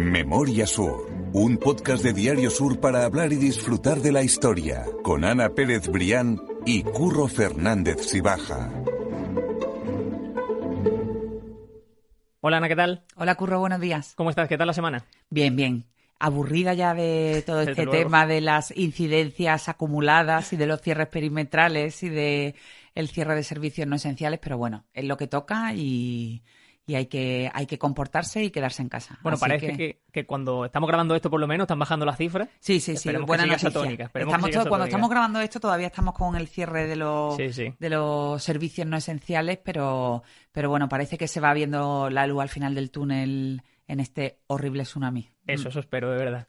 Memoria Sur, un podcast de Diario Sur para hablar y disfrutar de la historia, con Ana Pérez Brián y Curro Fernández Sibaja. Hola Ana, ¿qué tal? Hola Curro, buenos días. ¿Cómo estás? ¿Qué tal la semana? Bien, bien. Aburrida ya de todo este tema de las incidencias acumuladas y de los cierres perimetrales y de el cierre de servicios no esenciales, pero bueno, es lo que toca y hay que comportarse y quedarse en casa. Bueno, así parece que cuando estamos grabando esto por lo menos están bajando las cifras. Sí, buena noticia. Cuando estamos grabando esto todavía estamos con el cierre de los servicios no esenciales, pero bueno, parece que se va viendo la luz al final del túnel en este horrible tsunami. Eso espero, de verdad.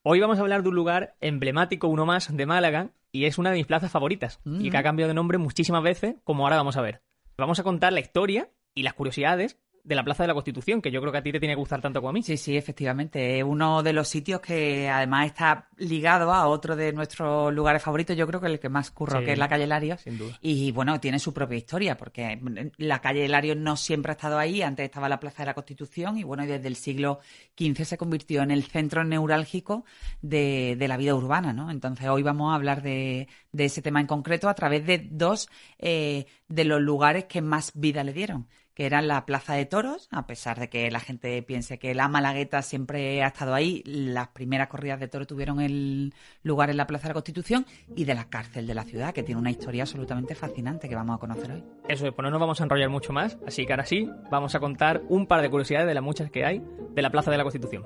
Hoy vamos a hablar de un lugar emblemático, uno más, de Málaga, y es una de mis plazas favoritas, y que ha cambiado de nombre muchísimas veces, como ahora vamos a ver. Vamos a contar la historia y las curiosidades de la Plaza de la Constitución, que yo creo que a ti te tiene que gustar tanto como a mí. Sí, efectivamente. Es uno de los sitios que además está ligado a otro de nuestros lugares favoritos, yo creo que el que más curro, que es la calle Larios. Sin duda. Y bueno, tiene su propia historia, porque la calle Larios no siempre ha estado ahí, antes estaba la Plaza de la Constitución y bueno, desde el siglo XV se convirtió en el centro neurálgico de la vida urbana, ¿no? Entonces hoy vamos a hablar de ese tema en concreto a través de dos de los lugares que más vida le dieron, que eran la Plaza de Toros, a pesar de que la gente piense que la Malagueta siempre ha estado ahí, las primeras corridas de toros tuvieron el lugar en la Plaza de la Constitución, y de la cárcel de la ciudad, que tiene una historia absolutamente fascinante que vamos a conocer hoy. Eso es, pues no nos vamos a enrollar mucho más, así que ahora sí, vamos a contar un par de curiosidades de las muchas que hay de la Plaza de la Constitución.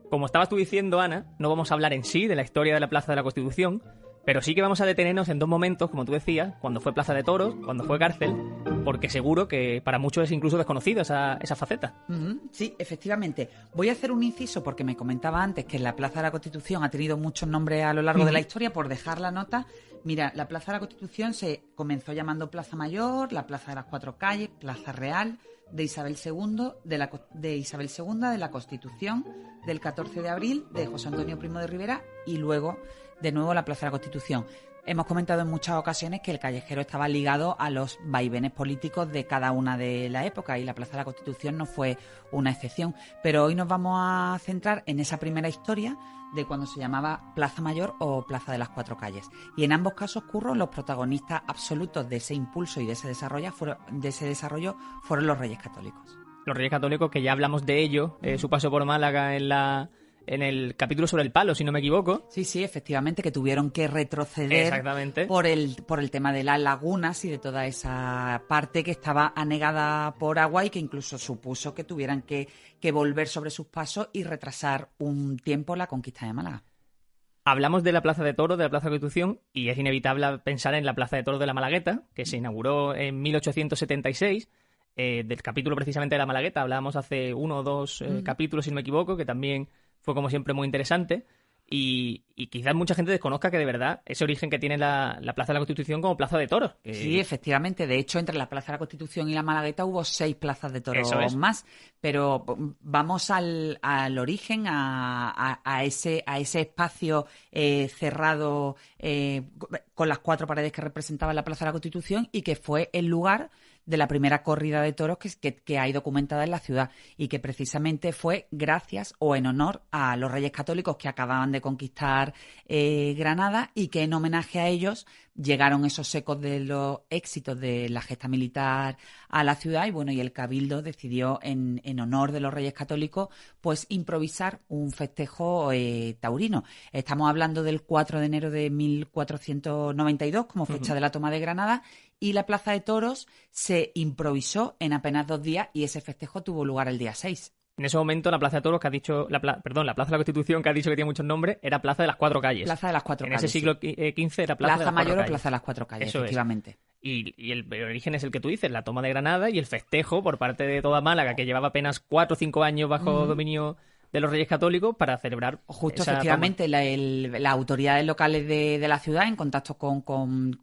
Como estabas tú diciendo, Ana, no vamos a hablar en sí de la historia de la Plaza de la Constitución, pero sí que vamos a detenernos en dos momentos, como tú decías, cuando fue Plaza de Toros, cuando fue cárcel, porque seguro que para muchos es incluso desconocido esa faceta. Sí, efectivamente. Voy a hacer un inciso porque me comentaba antes que la Plaza de la Constitución ha tenido muchos nombres a lo largo de la historia, por dejar la nota. Mira, la Plaza de la Constitución se comenzó llamando Plaza Mayor, la Plaza de las Cuatro Calles, Plaza Real, de Isabel II, de la Constitución, del 14 de abril, de José Antonio Primo de Rivera, y luego de nuevo la Plaza de la Constitución. Hemos comentado en muchas ocasiones que el callejero estaba ligado a los vaivenes políticos de cada una de las épocas, y la Plaza de la Constitución no fue una excepción. Pero hoy nos vamos a centrar en esa primera historia de cuando se llamaba Plaza Mayor o Plaza de las Cuatro Calles. Y en ambos casos, Curro, los protagonistas absolutos de ese impulso y de ese desarrollo fueron los Reyes Católicos. Los Reyes Católicos, que ya hablamos de ello, su paso por Málaga en el capítulo sobre el palo, si no me equivoco. Sí, efectivamente, que tuvieron que retroceder por el tema de las lagunas y de toda esa parte que estaba anegada por agua, y que incluso supuso que tuvieran que volver sobre sus pasos y retrasar un tiempo la conquista de Málaga. Hablamos de la Plaza de Toros, de la Plaza de Constitución, y es inevitable pensar en la Plaza de Toros de la Malagueta, que se inauguró en 1876. Del capítulo precisamente de la Malagueta hablábamos hace uno o dos capítulos, si no me equivoco, que también fue como siempre muy interesante, y quizás mucha gente desconozca que de verdad ese origen que tiene la Plaza de la Constitución como Plaza de Toros. Sí, efectivamente. De hecho, entre la Plaza de la Constitución y la Malagueta hubo 6 plazas de toros más. Pero vamos al origen, a ese espacio cerrado con las 4 paredes que representaba la Plaza de la Constitución, y que fue el lugar de la primera corrida de toros que hay documentada en la ciudad, y que precisamente fue gracias o en honor a los Reyes Católicos que acababan de conquistar Granada, y que en homenaje a ellos llegaron esos ecos de los éxitos de la gesta militar a la ciudad, y bueno, y el Cabildo decidió en honor de los Reyes Católicos pues improvisar un festejo taurino. Estamos hablando del 4 de enero de 1492 como fecha de la toma de Granada, y la Plaza de Toros se improvisó en apenas 2 días, y ese festejo tuvo lugar el día 6. En ese momento la Plaza de Toros, que ha dicho, la Plaza de la Constitución, que ha dicho que tiene muchos nombres, era Plaza de las Cuatro Calles. Plaza de las Cuatro Calles. En ese siglo XV era Plaza de las Mayor Cuatro o Plaza de las Cuatro Calles, Eso efectivamente. Es. Y el origen es el que tú dices, la toma de Granada y el festejo por parte de toda Málaga, que llevaba apenas 4 o 5 años bajo dominio de los Reyes Católicos, para celebrar justo efectivamente las autoridades locales de la ciudad, en contacto con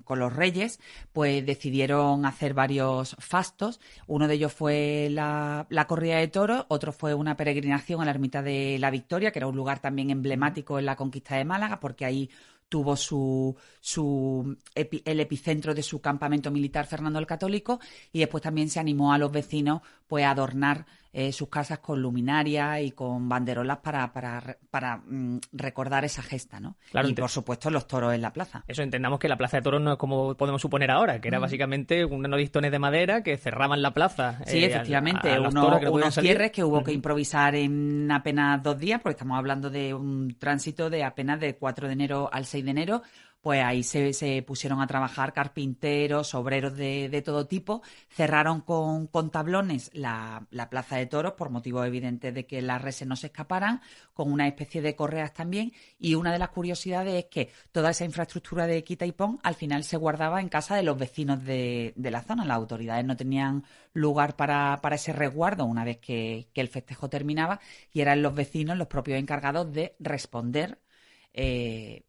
los reyes, pues decidieron hacer varios fastos. Uno de ellos fue la corrida de toros, otro fue una peregrinación a la ermita de la Victoria, que era un lugar también emblemático en la conquista de Málaga, porque ahí tuvo el epicentro de su campamento militar Fernando el Católico, y después también se animó a los vecinos pues a adornar sus casas con luminarias y con banderolas para recordar esa gesta, ¿no? Claro, y por supuesto los toros en la plaza. Eso, entendamos que la plaza de toros no es como podemos suponer ahora, que era básicamente unos listones de madera que cerraban la plaza. Sí, efectivamente, unos cierres que hubo que improvisar en apenas 2 días, porque estamos hablando de un tránsito de apenas de 4 de enero al 6 de enero. Pues ahí se pusieron a trabajar carpinteros, obreros de todo tipo. Cerraron con tablones la plaza de toros por motivos evidentes de que las reses no se escaparan, con una especie de correas también. Y una de las curiosidades es que toda esa infraestructura de quita y pon al final se guardaba en casa de los vecinos de la zona. Las autoridades no tenían lugar para ese resguardo una vez que el festejo terminaba, y eran los vecinos los propios encargados de responder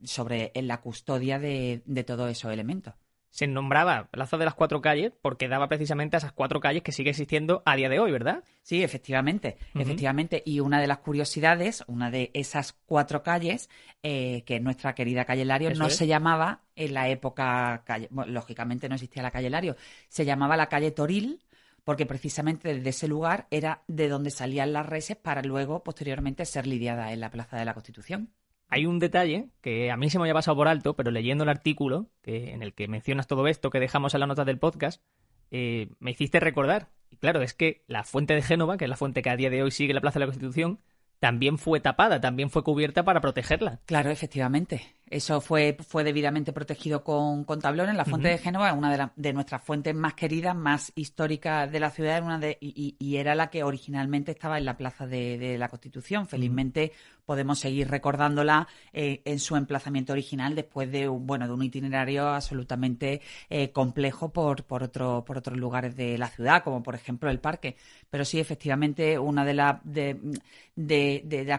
sobre la custodia de todos esos elementos. Se nombraba Plaza de las 4 calles porque daba precisamente a esas 4 calles que sigue existiendo a día de hoy, ¿verdad? Sí, efectivamente. Y una de las curiosidades, una de esas 4 calles, que es nuestra querida calle Larios, Eso no es. se llamaba en la época calle, bueno, lógicamente no existía la calle Larios, se llamaba la calle Toril, porque precisamente desde ese lugar era de donde salían las reses para luego, posteriormente, ser lidiadas en la Plaza de la Constitución. Hay un detalle que a mí se me había pasado por alto, pero leyendo el artículo en el que mencionas todo esto que dejamos en las notas del podcast, me hiciste recordar. Y claro, es que la fuente de Génova, que es la fuente que a día de hoy sigue la Plaza de la Constitución, también fue tapada, también fue cubierta para protegerla. Claro, efectivamente. Eso fue debidamente protegido con tablones. La fuente de Génova es una de nuestras fuentes más queridas, más históricas de la ciudad, y era la que originalmente estaba en la Plaza de la Constitución. Felizmente podemos seguir recordándola en su emplazamiento original después de un itinerario absolutamente complejo por otros lugares de la ciudad, como por ejemplo el parque. Pero sí, efectivamente, una de las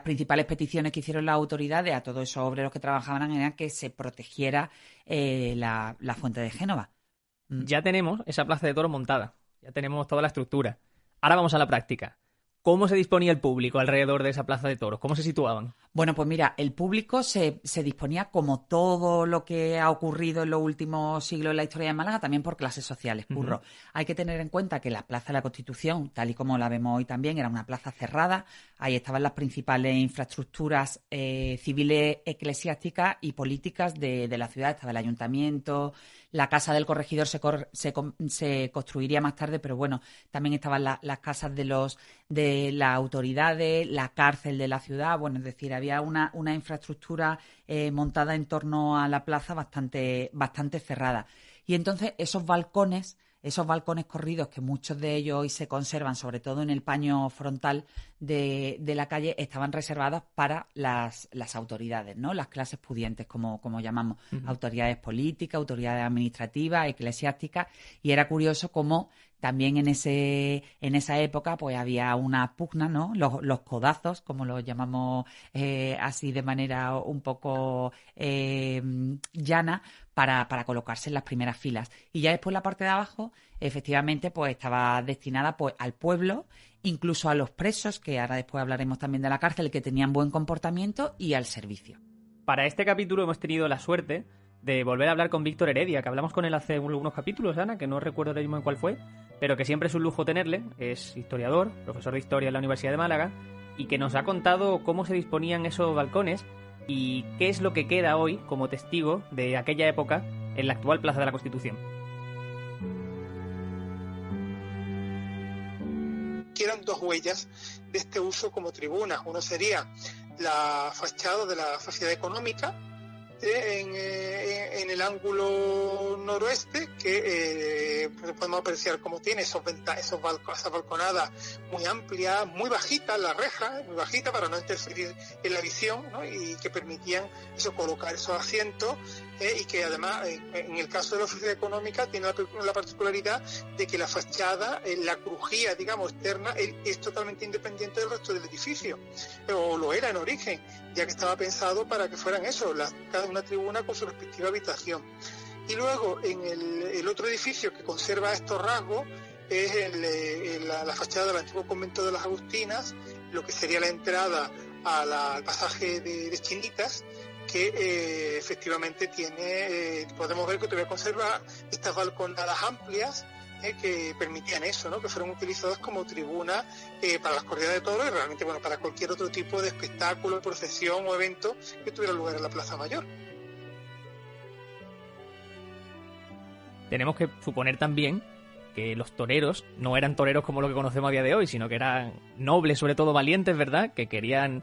principales peticiones que hicieron las autoridades a todos esos obreros que trabajaban era que se protegiera la fuente de Génova. Ya tenemos esa plaza de toros montada, ya tenemos toda la estructura. Ahora vamos a la práctica. ¿Cómo se disponía el público alrededor de esa plaza de toros? ¿Cómo se situaban? Bueno, pues mira, el público se disponía, como todo lo que ha ocurrido en los últimos siglos en la historia de Málaga, también por clases sociales, Curro. Hay que tener en cuenta que la Plaza de la Constitución, tal y como la vemos hoy también, era una plaza cerrada. Ahí estaban las principales infraestructuras civiles, eclesiásticas y políticas de la ciudad. Estaba el ayuntamiento, la casa del corregidor se construiría más tarde, pero bueno, también estaban las casas de las autoridades, la cárcel de la ciudad. Bueno, es decir, había una infraestructura montada en torno a la plaza bastante cerrada. Y entonces esos balcones corridos, que muchos de ellos hoy se conservan, sobre todo en el paño frontal de la calle, estaban reservados para las autoridades, ¿no? Las clases pudientes, como llamamos, autoridades políticas, autoridades administrativas, eclesiásticas. Y era curioso cómo también en esa época pues había una pugna, ¿no? Los codazos, como los llamamos así de manera un poco llana, para colocarse en las primeras filas. Y ya después la parte de abajo, efectivamente, pues estaba destinada pues al pueblo, incluso a los presos, que ahora después hablaremos también de la cárcel, que tenían buen comportamiento, y al servicio. Para este capítulo hemos tenido la suerte de volver a hablar con Víctor Heredia, que hablamos con él hace unos capítulos, Ana, que no recuerdo ahora mismo en cuál fue, pero que siempre es un lujo tenerle. Es historiador, profesor de historia en la Universidad de Málaga, y que nos ha contado cómo se disponían esos balcones y qué es lo que queda hoy como testigo de aquella época en la actual Plaza de la Constitución. Eran 2 huellas de este uso como tribuna. Uno sería la fachada de la Sociedad Económica en el ángulo noroeste, que podemos apreciar cómo tiene esas balconadas muy amplias, muy bajitas, la reja muy bajita para no interferir en la visión, ¿no? Y que permitían colocar esos asientos, y que además en el caso de la Sociedad Económica tiene la particularidad de que la fachada, la crujía, digamos, externa, es totalmente independiente del resto del edificio, o lo era en origen, ya que estaba pensado para que fueran cada una tribuna con su respectiva habitación. Y luego en el otro edificio que conserva estos rasgos es la fachada del antiguo convento de las Agustinas, lo que sería la entrada al pasaje de Chinitas, que efectivamente podemos ver que todavía conserva estas balconadas amplias que permitían eso, ¿no? Que fueron utilizadas como tribuna para las corridas de toros y realmente, bueno, para cualquier otro tipo de espectáculo, procesión o evento que tuviera lugar en la Plaza Mayor. Tenemos que suponer también que los toreros no eran toreros como lo que conocemos a día de hoy, sino que eran nobles, sobre todo valientes, ¿verdad? Que querían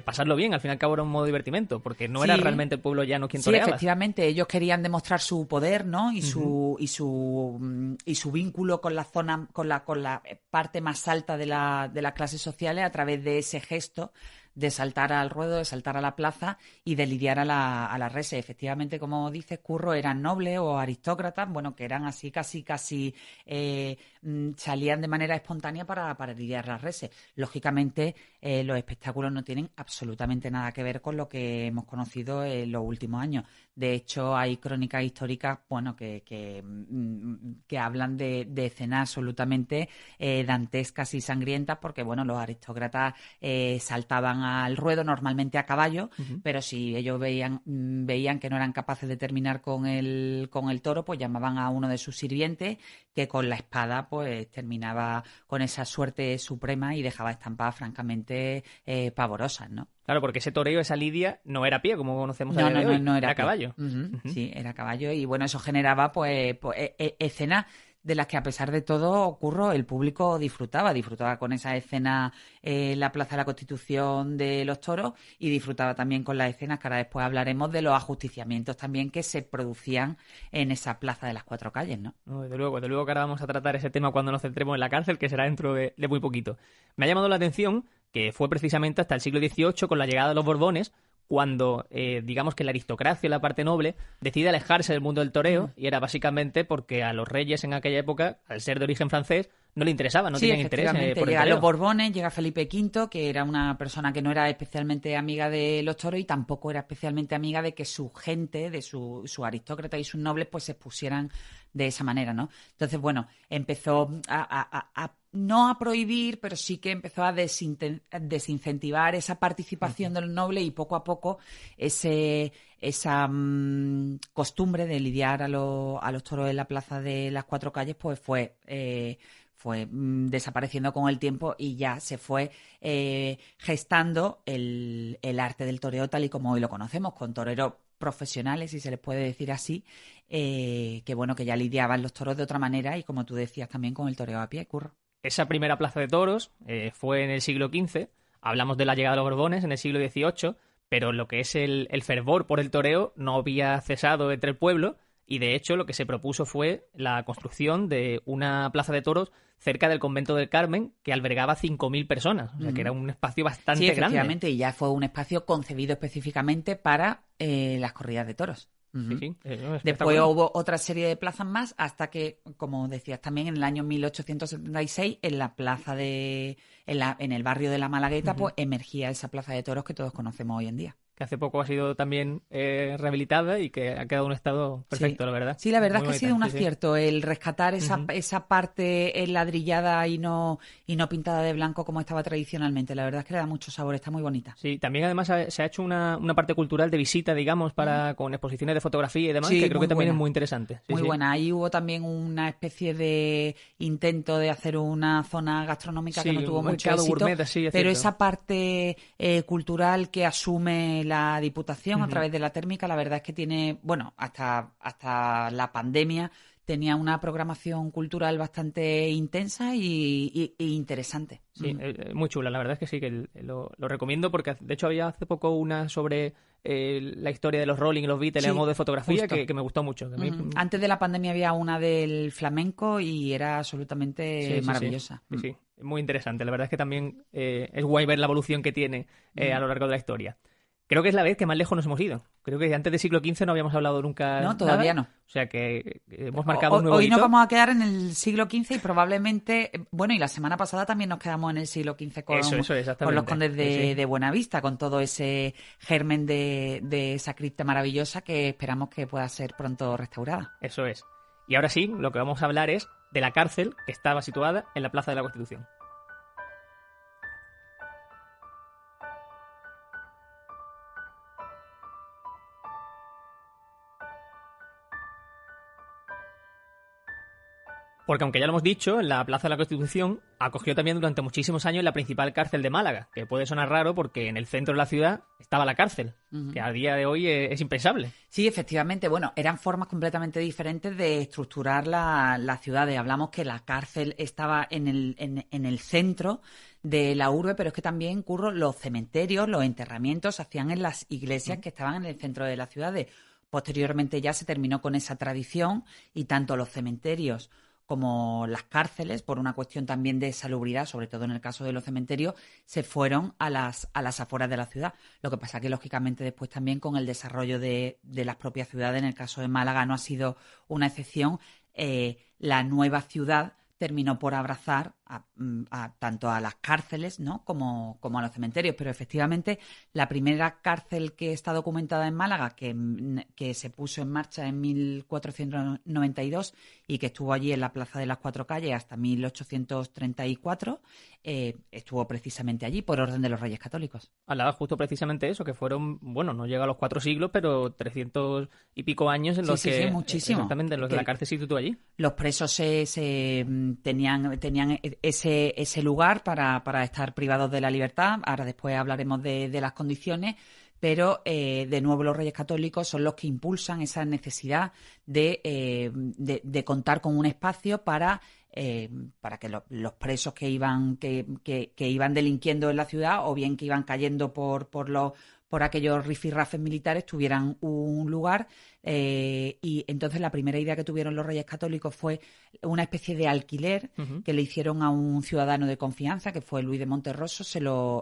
pasarlo bien. Al fin y al cabo era un modo de divertimento, porque no era realmente el pueblo llano quien toreaba. Sí, efectivamente, ellos querían demostrar su poder, ¿no? Y su vínculo con la zona, con la parte más alta de las clases sociales a través de ese gesto de saltar al ruedo, de saltar a la plaza y de lidiar a la rese. Efectivamente, como dices, Curro, eran nobles o aristócratas, bueno, que eran así casi salían de manera espontánea para lidiar las reses. Lógicamente, los espectáculos no tienen absolutamente nada que ver con lo que hemos conocido en los últimos años. De hecho, hay crónicas históricas, bueno, que hablan de escenas absolutamente dantescas y sangrientas, porque, bueno, los aristócratas saltaban al ruedo, normalmente a caballo, pero si ellos veían que no eran capaces de terminar con el toro, pues llamaban a uno de sus sirvientes, que con la espada pues terminaba con esa suerte suprema y dejaba estampas francamente pavorosas, ¿no? Claro, porque ese toreo, esa lidia, no era a pie, como conocemos a día de hoy. No era a caballo. Sí, era a caballo, y bueno, eso generaba pues escenas de las que, a pesar de todo, Curro, el público disfrutaba con esa escena en la Plaza de la Constitución de los toros, y disfrutaba también con las escenas que ahora después hablaremos de los ajusticiamientos también que se producían en esa Plaza de las Cuatro Calles, ¿no? No, desde luego que ahora vamos a tratar ese tema cuando nos centremos en la cárcel, que será dentro de muy poquito. Me ha llamado la atención que fue precisamente hasta el siglo XVIII, con la llegada de los Borbones, cuando digamos que la aristocracia, la parte noble, decide alejarse del mundo del toreo, y era básicamente porque a los reyes en aquella época, al ser de origen francés, no le interesaba, no tenían interés por el toreo. Llegan los Borbones, llega Felipe V, que era una persona que no era especialmente amiga de los toros y tampoco era especialmente amiga de que su gente, de su aristócrata y sus nobles, pues se expusieran de esa manera, ¿no? Entonces, bueno, empezó no a prohibir, pero sí que empezó a desincentivar esa participación de los nobles, y poco a poco esa costumbre de lidiar a los toros en la Plaza de las Cuatro Calles pues fue desapareciendo con el tiempo, y ya se fue gestando el arte del toreo tal y como hoy lo conocemos, con toreros profesionales, si se les puede decir así, que ya lidiaban los toros de otra manera, y como tú decías, también con el toreo a pie, Curro. Esa primera plaza de toros fue en el siglo XV, hablamos de la llegada de los Borbones en el siglo XVIII, pero lo que es el fervor por el toreo no había cesado entre el pueblo, y de hecho lo que se propuso fue la construcción de una plaza de toros cerca del convento del Carmen, que albergaba 5.000 personas, o sea que era un espacio bastante grande. Sí, efectivamente, y ya fue un espacio concebido específicamente para las corridas de toros. Sí, después hubo otra serie de plazas más, hasta que, como decías también, en el año 1876, en la plaza en el barrio de la Malagueta, pues emergía esa plaza de toros que todos conocemos hoy en día. Que hace poco ha sido también rehabilitada y que ha quedado en un estado perfecto, la verdad. Sí, la verdad es que ha sido un acierto el rescatar esa parte enladrillada y no pintada de blanco como estaba tradicionalmente. La verdad es que le da mucho sabor, está muy bonita. Sí, también además se ha hecho una parte cultural de visita, digamos, con exposiciones de fotografía y demás, que creo que también es muy interesante. Muy buena. Ahí hubo también una especie de intento de hacer una zona gastronómica que no tuvo mucho éxito, gourmet, pero esa parte cultural que asume la Diputación a través de la térmica, la verdad es que tiene, bueno, hasta la pandemia tenía una programación cultural bastante intensa y interesante. Sí, muy chula, la verdad es que sí, que lo recomiendo, porque de hecho había hace poco una sobre la historia de los Rolling y los Beatles en modo de fotografía que me gustó mucho. Que Antes de la pandemia había una del flamenco y era absolutamente maravillosa. Sí, muy interesante. La verdad es que también es guay ver la evolución que tiene a lo largo de la historia. Creo que es la vez que más lejos nos hemos ido. Creo que antes del siglo XV no habíamos hablado nunca. No, todavía nada. no. O sea que hemos marcado un nuevo Hoy hito. nos vamos a quedar en el siglo XV y probablemente... Bueno, y la semana pasada también nos quedamos en el siglo XV con los condes de Buenavista, con todo ese germen de esa cripta maravillosa que esperamos que pueda ser pronto restaurada. Eso es. Y ahora sí, lo que vamos a hablar es de la cárcel que estaba situada en la Plaza de la Constitución. Porque aunque ya lo hemos dicho, en la Plaza de la Constitución acogió también durante muchísimos años la principal cárcel de Málaga, que puede sonar raro porque en el centro de la ciudad estaba la cárcel, que a día de hoy es impensable. Sí, efectivamente. Bueno, eran formas completamente diferentes de estructurar las ciudades. Hablamos que la cárcel estaba en el centro de la urbe, pero es que también, Curro, los cementerios, los enterramientos se hacían en las iglesias que estaban en el centro de las ciudades. Posteriormente ya se terminó con esa tradición y tanto los cementerios como las cárceles, por una cuestión también de salubridad, sobre todo en el caso de los cementerios, se fueron a las afueras de la ciudad. Lo que pasa que, lógicamente, después también con el desarrollo de las propias ciudades, en el caso de Málaga no ha sido una excepción, la nueva ciudad terminó por abrazar tanto a las cárceles, ¿no?, como a los cementerios. Pero efectivamente la primera cárcel que está documentada en Málaga, que se puso en marcha en 1492 y que estuvo allí en la Plaza de las Cuatro Calles hasta 1834, estuvo precisamente allí por orden de los Reyes Católicos. Hablaba justo precisamente eso, que fueron, bueno, no llega a los 4 siglos, pero 300 y pico años en los que... Sí, muchísimo. Exactamente, en los que la cárcel se situó allí. Los presos tenían ese lugar para estar privados de la libertad. Ahora después hablaremos de las condiciones, pero de nuevo los Reyes Católicos son los que impulsan esa necesidad de contar con un espacio para que los presos que iban delinquiendo en la ciudad, o bien que iban cayendo por aquellos rifirrafes militares, tuvieran un lugar. Y entonces la primera idea que tuvieron los Reyes Católicos fue una especie de alquiler que le hicieron a un ciudadano de confianza, que fue Luis de Monterroso.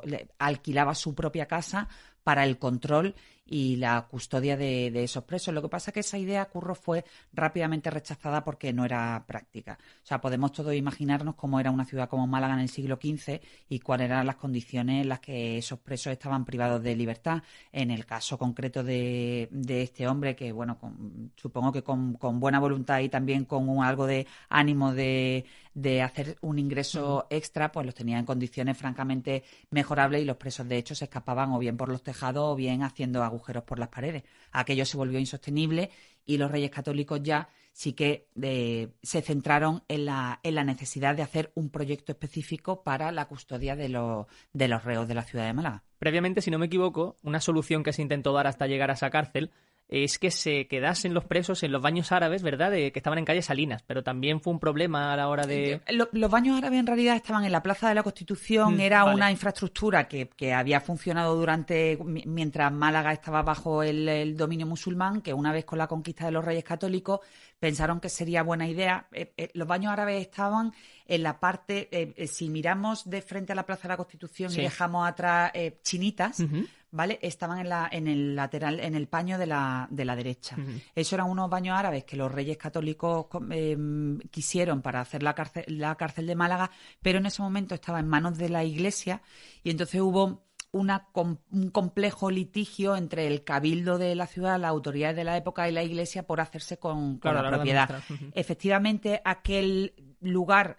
Le alquilaba su propia casa para el control y la custodia de esos presos. Lo que pasa es que esa idea, Curro, fue rápidamente rechazada porque no era práctica. O sea, podemos todos imaginarnos cómo era una ciudad como Málaga en el siglo XV y cuáles eran las condiciones en las que esos presos estaban privados de libertad. En el caso concreto de este hombre, que bueno, supongo que con buena voluntad y también con algo de ánimo de hacer un ingreso extra, pues los tenía en condiciones francamente mejorables, y los presos de hecho se escapaban o bien por los tejados o bien haciendo agujeros por las paredes. Aquello se volvió insostenible y los Reyes Católicos ya sí que se centraron en la necesidad de hacer un proyecto específico para la custodia de los reos de la ciudad de Málaga. Previamente, si no me equivoco, una solución que se intentó dar hasta llegar a esa cárcel es que se quedasen los presos en los baños árabes, ¿verdad?, que estaban en calle Salinas, pero también fue un problema a la hora de... Los baños árabes en realidad estaban en la Plaza de la Constitución, era una infraestructura que había funcionado mientras Málaga estaba bajo el dominio musulmán, que una vez con la conquista de los Reyes Católicos pensaron que sería buena idea. Los baños árabes estaban en la parte, si miramos de frente a la Plaza de la Constitución y dejamos atrás Chinitas, ¿vale?, estaban en el lateral, en el paño de la derecha. Esos eran unos baños árabes que los Reyes Católicos quisieron para hacer la cárcel de Málaga, pero en ese momento estaba en manos de la Iglesia, y entonces hubo un complejo litigio entre el cabildo de la ciudad, las autoridades de la época y la Iglesia por hacerse con la propiedad. Efectivamente, aquel lugar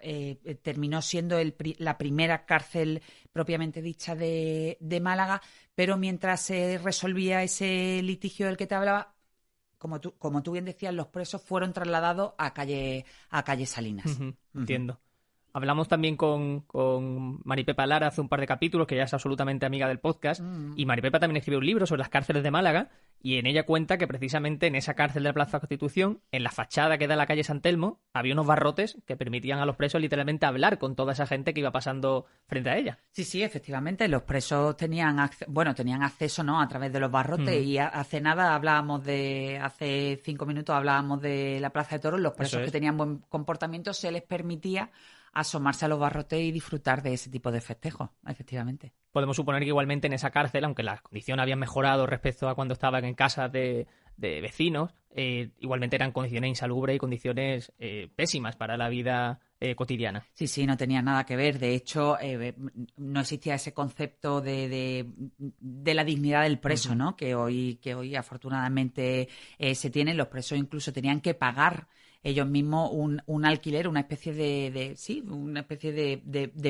terminó siendo la primera cárcel propiamente dicha de Málaga, pero mientras se resolvía ese litigio del que te hablaba, como tú bien decías, los presos fueron trasladados a calle Salinas. Entiendo. Hablamos también con Maripepa Lara hace un par de capítulos, que ya es absolutamente amiga del podcast, y Maripepa también escribió un libro sobre las cárceles de Málaga, y en ella cuenta que precisamente en esa cárcel de la Plaza Constitución, en la fachada que da a la calle San Telmo, había unos barrotes que permitían a los presos literalmente hablar con toda esa gente que iba pasando frente a ella. Sí, efectivamente, los presos tenían acceso, ¿no?, a través de los barrotes, y hace 5 minutos hablábamos de la Plaza de Toros. Los presos que tenían buen comportamiento se les permitía asomarse a los barrotes y disfrutar de ese tipo de festejos, efectivamente. Podemos suponer que igualmente en esa cárcel, aunque las condiciones habían mejorado respecto a cuando estaban en casas de vecinos, igualmente eran condiciones insalubres y condiciones pésimas para la vida cotidiana. Sí, no tenía nada que ver. De hecho, no existía ese concepto de la dignidad del preso, ¿no?, que hoy afortunadamente se tiene. Los presos incluso tenían que pagar ellos mismos un alquiler, una especie de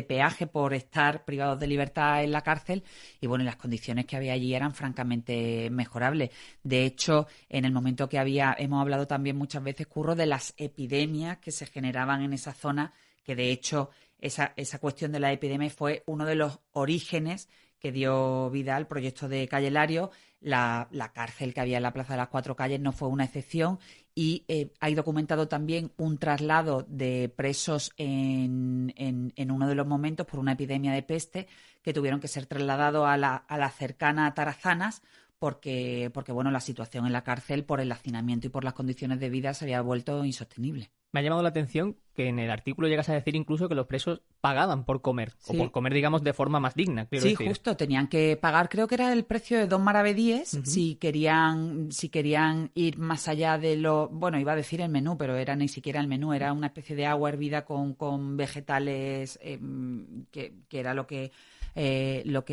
peaje por estar privados de libertad en la cárcel. Y bueno, las condiciones que había allí eran francamente mejorables. De hecho, en el momento que hemos hablado también muchas veces, Curro, de las epidemias que se generaban en esa zona, que de hecho esa cuestión de la epidemia fue uno de los orígenes que dio vida al proyecto de Calle Lario. La cárcel que había en la Plaza de las Cuatro Calles no fue una excepción, y hay documentado también un traslado de presos en uno de los momentos por una epidemia de peste, que tuvieron que ser trasladados a la cercana Tarazanas, porque bueno, la situación en la cárcel por el hacinamiento y por las condiciones de vida se había vuelto insostenible. Me ha llamado la atención que en el artículo llegas a decir incluso que los presos pagaban por comer, sí, o por comer, digamos, de forma más digna. Sí, decir. Justo, tenían que pagar, creo que era el precio de 2 maravedíes, si querían ir más allá de lo... Bueno, iba a decir el menú, pero era ni siquiera el menú, era una especie de agua hervida con vegetales, que era lo que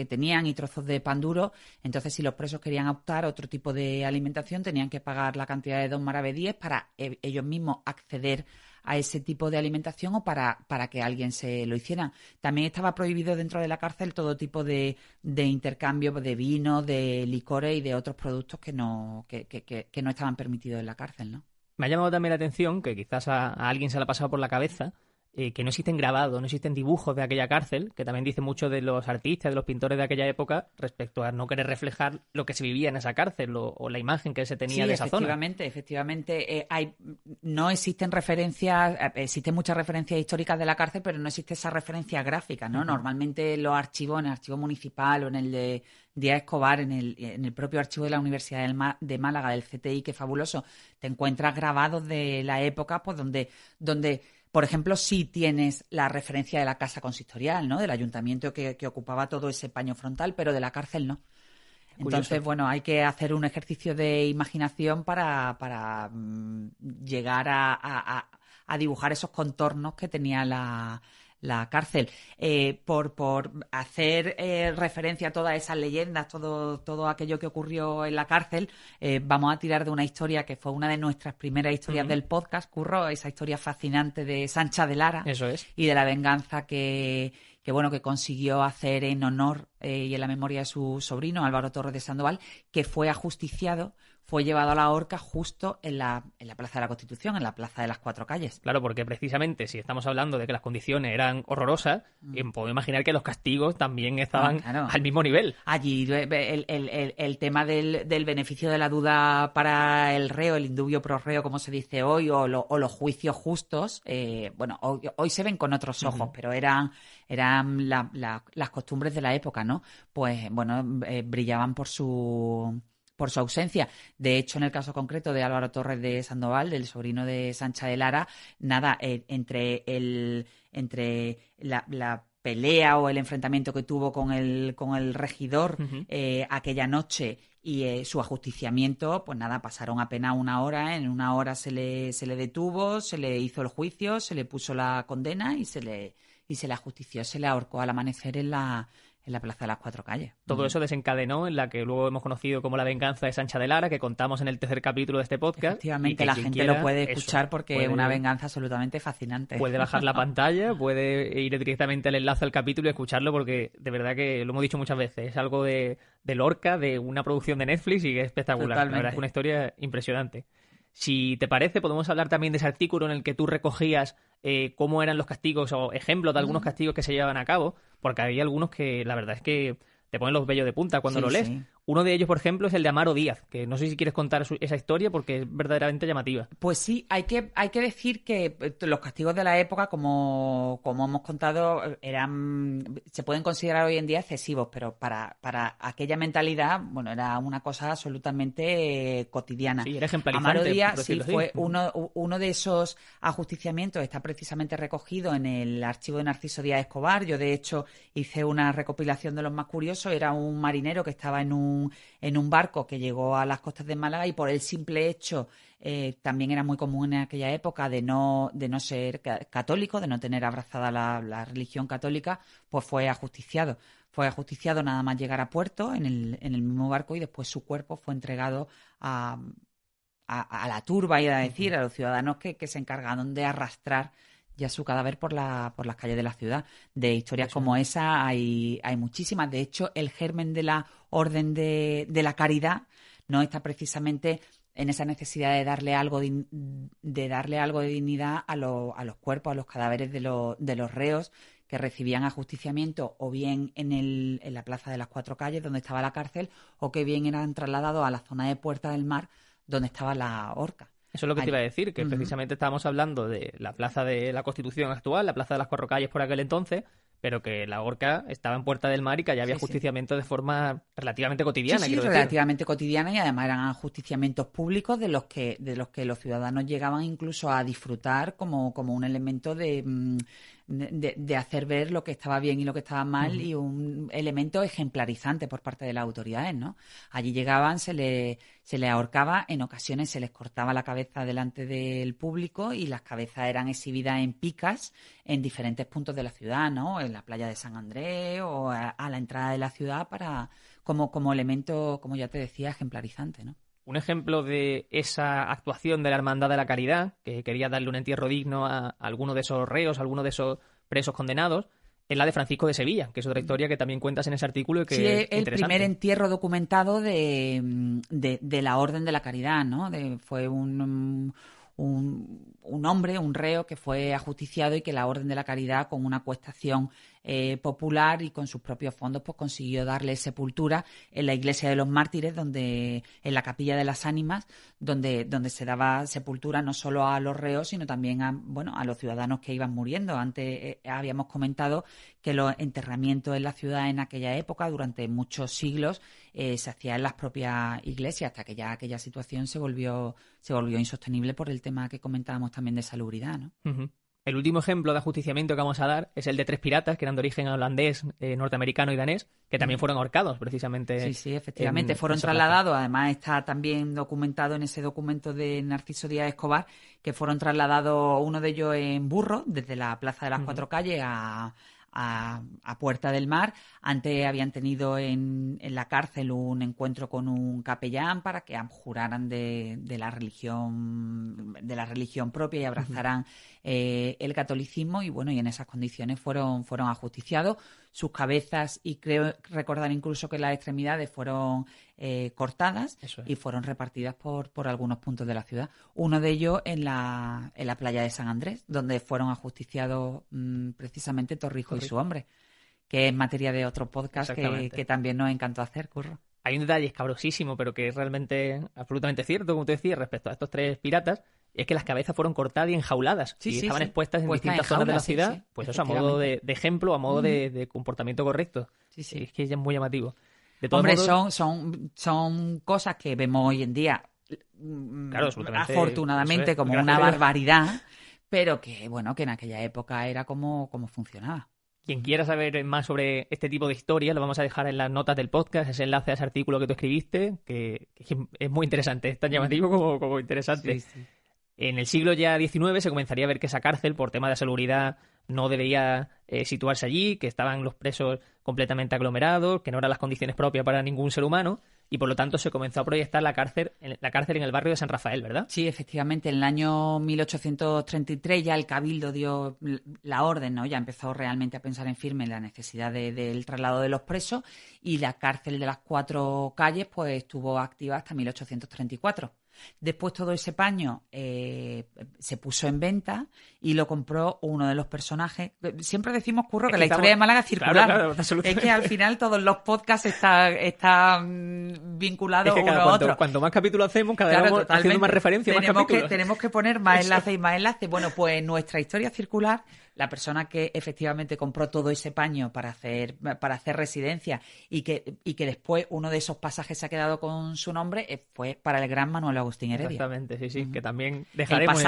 tenían, y trozos de pan duro. Entonces, si los presos querían optar a otro tipo de alimentación, tenían que pagar la cantidad de 2 maravedíes para ellos mismos acceder a ese tipo de alimentación, o para que alguien se lo hiciera. También estaba prohibido dentro de la cárcel todo tipo de intercambio de vino, de licores y de otros productos que no estaban permitidos en la cárcel, ¿no? Me ha llamado también la atención que quizás a alguien se le ha pasado por la cabeza que no existen grabados, no existen dibujos de aquella cárcel, que también dice mucho de los artistas, de los pintores de aquella época, respecto a no querer reflejar lo que se vivía en esa cárcel o la imagen que se tenía de esa zona. Efectivamente. No existen referencias, existen muchas referencias históricas de la cárcel, pero no existe esa referencia gráfica, ¿no? Normalmente los archivos, en el archivo municipal o en el de Díaz Escobar, en el propio archivo de la Universidad de Málaga, del CTI, que es fabuloso, te encuentras grabados de la época, pues donde por ejemplo, sí tienes la referencia de la casa consistorial, ¿no? Del ayuntamiento que ocupaba todo ese paño frontal, pero de la cárcel no. Entonces, bueno, hay que hacer un ejercicio de imaginación para llegar a dibujar esos contornos que tenía la cárcel. Por hacer referencia a todas esas leyendas, todo aquello que ocurrió en la cárcel, vamos a tirar de una historia que fue una de nuestras primeras historias del podcast, Curro, esa historia fascinante de Sancha de Lara. Eso es. Y de la venganza que consiguió hacer en honor y en la memoria de su sobrino, Álvaro Torres de Sandoval, que fue ajusticiado, fue llevado a la horca justo en la Plaza de la Constitución, en la Plaza de las Cuatro Calles. Claro, porque precisamente si estamos hablando de que las condiciones eran horrorosas, puedo imaginar que los castigos también estaban al mismo nivel. Allí el tema del beneficio de la duda para el reo, el indubio pro reo, como se dice hoy, o los juicios justos, hoy se ven con otros ojos, pero eran las costumbres de la época, ¿no? Pues bueno, brillaban por su ausencia. De hecho, en el caso concreto de Álvaro Torres de Sandoval, del sobrino de Sancha de Lara, entre la pelea o el enfrentamiento que tuvo con el regidor aquella noche y su ajusticiamiento, pues nada, pasaron apenas una hora. En una hora se le detuvo, se le hizo el juicio, se le puso la condena y se le ajustició, se le ahorcó al amanecer en la Plaza de las Cuatro Calles. Todo eso desencadenó en la que luego hemos conocido como La venganza de Sancha de Lara, que contamos en el tercer capítulo de este podcast. Efectivamente, la gente lo puede escuchar porque es una venganza absolutamente fascinante. Puede bajar la pantalla, puede ir directamente al enlace al capítulo y escucharlo, porque de verdad que lo hemos dicho muchas veces, es algo de Lorca, de una producción de Netflix, y que es espectacular. Totalmente. La verdad es una historia impresionante. Si te parece, podemos hablar también de ese artículo en el que tú recogías cómo eran los castigos o ejemplos de algunos castigos que se llevaban a cabo, porque hay algunos que la verdad es que te ponen los vellos de punta cuando lo lees. Sí. Uno de ellos, por ejemplo, es el de Amaro Díaz, que no sé si quieres contar esa historia porque es verdaderamente llamativa. Pues sí, hay que decir que los castigos de la época, como hemos contado, se pueden considerar hoy en día excesivos, pero para aquella mentalidad, bueno, era una cosa absolutamente cotidiana. Sí, era ejemplarizante. Amaro Díaz sí fue uno de esos ajusticiamientos, está precisamente recogido en el archivo de Narciso Díaz Escobar. Yo, de hecho, hice una recopilación de los más curiosos. Era un marinero que estaba en un barco que llegó a las costas de Málaga, y por el simple hecho, también era muy común en aquella época, de no ser católico, de no tener abrazada la religión católica, pues fue ajusticiado. Fue ajusticiado nada más llegar a puerto en el mismo barco, y después su cuerpo fue entregado a a la turba, iba a decir, a los ciudadanos que se encargaron de arrastrar ya su cadáver por las calles de la ciudad. De historias como esa hay muchísimas. De hecho, el germen de la Orden de la Caridad no está precisamente en esa necesidad de darle algo de dignidad a los cuerpos, a los cadáveres de los reos que recibían ajusticiamiento o bien en la Plaza de las Cuatro Calles, donde estaba la cárcel, o que bien eran trasladados a la zona de Puerta del Mar, donde estaba la horca. Eso es lo que te iba a decir, que precisamente estábamos hablando de la Plaza de la Constitución actual, la Plaza de las Cuatro Calles por aquel entonces, pero que la horca estaba en Puerta del Mar y que allá había ajusticiamiento de forma relativamente cotidiana. Sí, relativamente cotidiana, y además eran ajusticiamientos públicos de los que los ciudadanos llegaban incluso a disfrutar como un elemento de hacer ver lo que estaba bien y lo que estaba mal, y un elemento ejemplarizante por parte de las autoridades, ¿no? Allí llegaban, se les ahorcaba, en ocasiones se les cortaba la cabeza delante del público y las cabezas eran exhibidas en picas en diferentes puntos de la ciudad, ¿no? En la playa de San Andrés o a la entrada de la ciudad como elemento, como ya te decía, ejemplarizante, ¿no? Un ejemplo de esa actuación de la Hermandad de la Caridad, que quería darle un entierro digno a alguno de esos reos, a alguno de esos presos condenados, es la de Francisco de Sevilla, que es otra historia que también cuentas en ese artículo y que es el interesante. Primer entierro documentado de la Orden de la Caridad, ¿no? Fue un hombre, un reo que fue ajusticiado y que la Orden de la Caridad, con una acuestación popular y con sus propios fondos, pues consiguió darle sepultura en la Iglesia de los Mártires, en la Capilla de las Ánimas, donde se daba sepultura no solo a los reos, sino también a los ciudadanos que iban muriendo. Antes habíamos comentado que los enterramientos en la ciudad en aquella época, durante muchos siglos, se hacían en las propias iglesias, hasta que ya aquella situación se volvió insostenible por el tema que comentábamos también de salubridad, ¿no? Uh-huh. El último ejemplo de ajusticiamiento que vamos a dar es el de 3 piratas que eran de origen holandés, norteamericano y danés, que también fueron ahorcados precisamente. Sí, efectivamente. Fueron trasladados, además está también documentado en ese documento de Narciso Díaz Escobar, que fueron trasladados, uno de ellos en burro, desde la Plaza de las Cuatro Calles a Puerta del Mar. Antes habían tenido en la cárcel un encuentro con un capellán para que abjuraran de la religión propia y abrazaran el catolicismo, y y en esas condiciones fueron ajusticiados. Sus cabezas, y creo recordar incluso que las extremidades, fueron cortadas y fueron repartidas por algunos puntos de la ciudad. Uno de ellos en la playa de San Andrés, donde fueron ajusticiados precisamente Torrijos y su hombre, que es materia de otro podcast que también nos encantó hacer, Curro. Hay un detalle escabrosísimo, pero que es realmente absolutamente cierto, como te decía, respecto a estos 3 piratas, es que las cabezas fueron cortadas y enjauladas y estaban expuestas en distintas zonas de la ciudad, pues eso a modo de ejemplo, a modo de comportamiento correcto. Es que es muy llamativo. De todos modos, son cosas que vemos hoy en día, claro, afortunadamente, como una barbaridad, pero que en aquella época era como funcionaba. Quien quiera saber más sobre este tipo de historias, lo vamos a dejar en las notas del podcast, ese enlace a ese artículo que tú escribiste, que es muy interesante, es tan llamativo como interesante. Sí. En el siglo ya XIX se comenzaría a ver que esa cárcel, por tema de salubridad, no debía situarse allí, que estaban los presos completamente aglomerados, que no eran las condiciones propias para ningún ser humano, y por lo tanto se comenzó a proyectar la cárcel en el barrio de San Rafael, ¿verdad? Sí, efectivamente. En el año 1833 ya el Cabildo dio la orden, ¿no? Ya empezó realmente a pensar en firme en la necesidad del traslado de los presos, y la cárcel de las Cuatro Calles pues estuvo activa hasta 1834. Después todo ese paño se puso en venta y lo compró uno de los personajes. Siempre decimos, Curro, que la historia de Málaga es circular. Claro, es que al final todos los podcasts están vinculados uno a otro. Cuanto más capítulos hacemos, cada vez vamos haciendo más referencias, más capítulos. Tenemos que poner más enlaces y más enlaces. Bueno, pues nuestra historia circular, la persona que efectivamente compró todo ese paño para hacer residencia y que después uno de esos pasajes se ha quedado con su nombre, fue para el gran Manuel Agustín Heredia. Exactamente, sí, que también dejaremos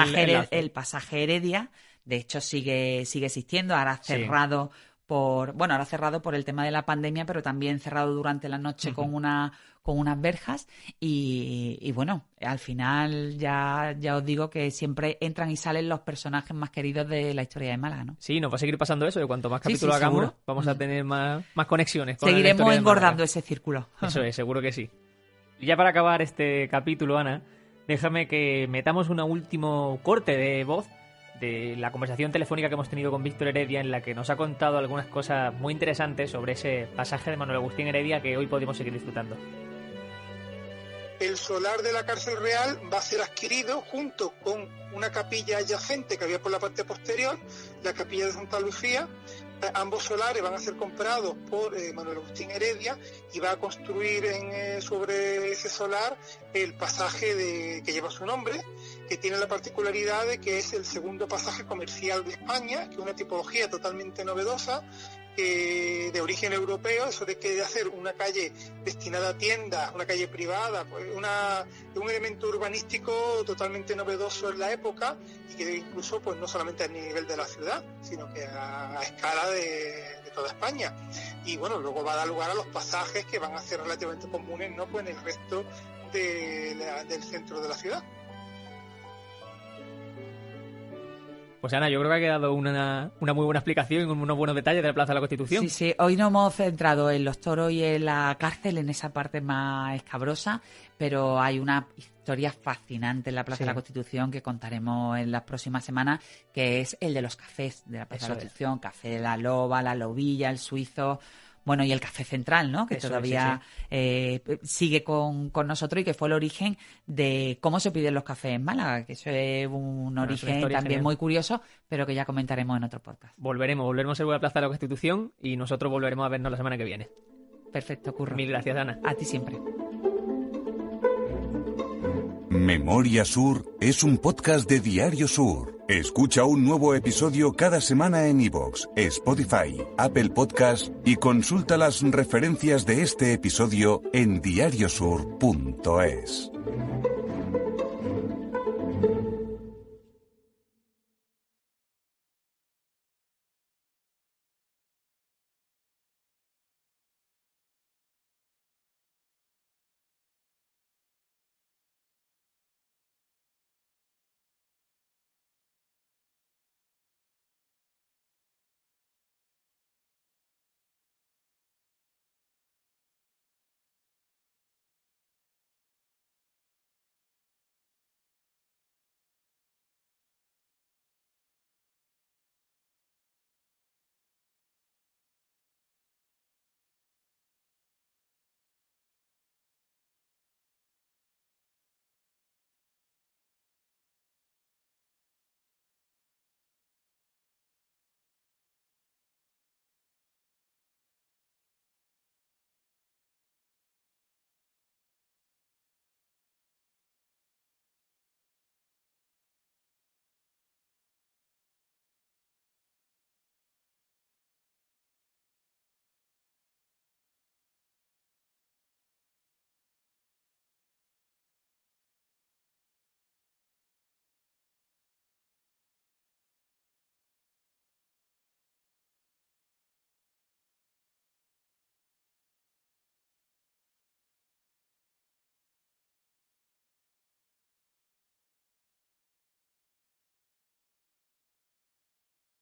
el pasaje Heredia, de hecho sigue existiendo, ahora cerrado por el tema de la pandemia, pero también cerrado durante la noche con unas verjas, y al final ya os digo que siempre entran y salen los personajes más queridos de la historia de Málaga, ¿no? Sí, nos va a seguir pasando eso, que cuanto más capítulos hagamos, seguro. Vamos a tener más conexiones con Seguiremos la historia engordando ese círculo. Eso es, seguro que sí. Y ya para acabar este capítulo, Ana, déjame que metamos un último corte de voz de la conversación telefónica que hemos tenido con Víctor Heredia, en la que nos ha contado algunas cosas muy interesantes sobre ese pasaje de Manuel Agustín Heredia que hoy podemos seguir disfrutando. El solar de la cárcel real va a ser adquirido junto con una capilla adyacente que había por la parte posterior, la capilla de Santa Lucía. Ambos solares van a ser comprados por Manuel Agustín Heredia y va a construir sobre ese solar el pasaje que lleva su nombre, que tiene la particularidad de que es el segundo pasaje comercial de España, que es una tipología totalmente novedosa, de origen europeo, eso de que de hacer una calle destinada a tiendas, una calle privada, pues un elemento urbanístico totalmente novedoso en la época y que incluso pues no solamente a nivel de la ciudad, sino que a escala de toda España. Y bueno, luego va a dar lugar a los pasajes que van a ser relativamente comunes, ¿no?, pues en el resto del centro de la ciudad. Pues Ana, yo creo que ha quedado una muy buena explicación y unos buenos detalles de la Plaza de la Constitución. Sí, hoy nos hemos centrado en los toros y en la cárcel, en esa parte más escabrosa, pero hay una historia fascinante en la Plaza de la Constitución que contaremos en las próximas semanas, que es el de los cafés de la Plaza de la Constitución, Café de la Loba, la Lobilla, el Suizo. Bueno, y el Café Central, ¿no?, que todavía sigue con nosotros y que fue el origen de cómo se piden los cafés en Málaga, que eso es un origen también genial, muy curioso, pero que ya comentaremos en otro podcast. Volveremos a la Plaza de la Constitución y nosotros volveremos a vernos la semana que viene. Perfecto, Curro. Mil gracias, Ana. A ti siempre. Memoria Sur es un podcast de Diario Sur. Escucha un nuevo episodio cada semana en iVoox, Spotify, Apple Podcast y consulta las referencias de este episodio en diariosur.es.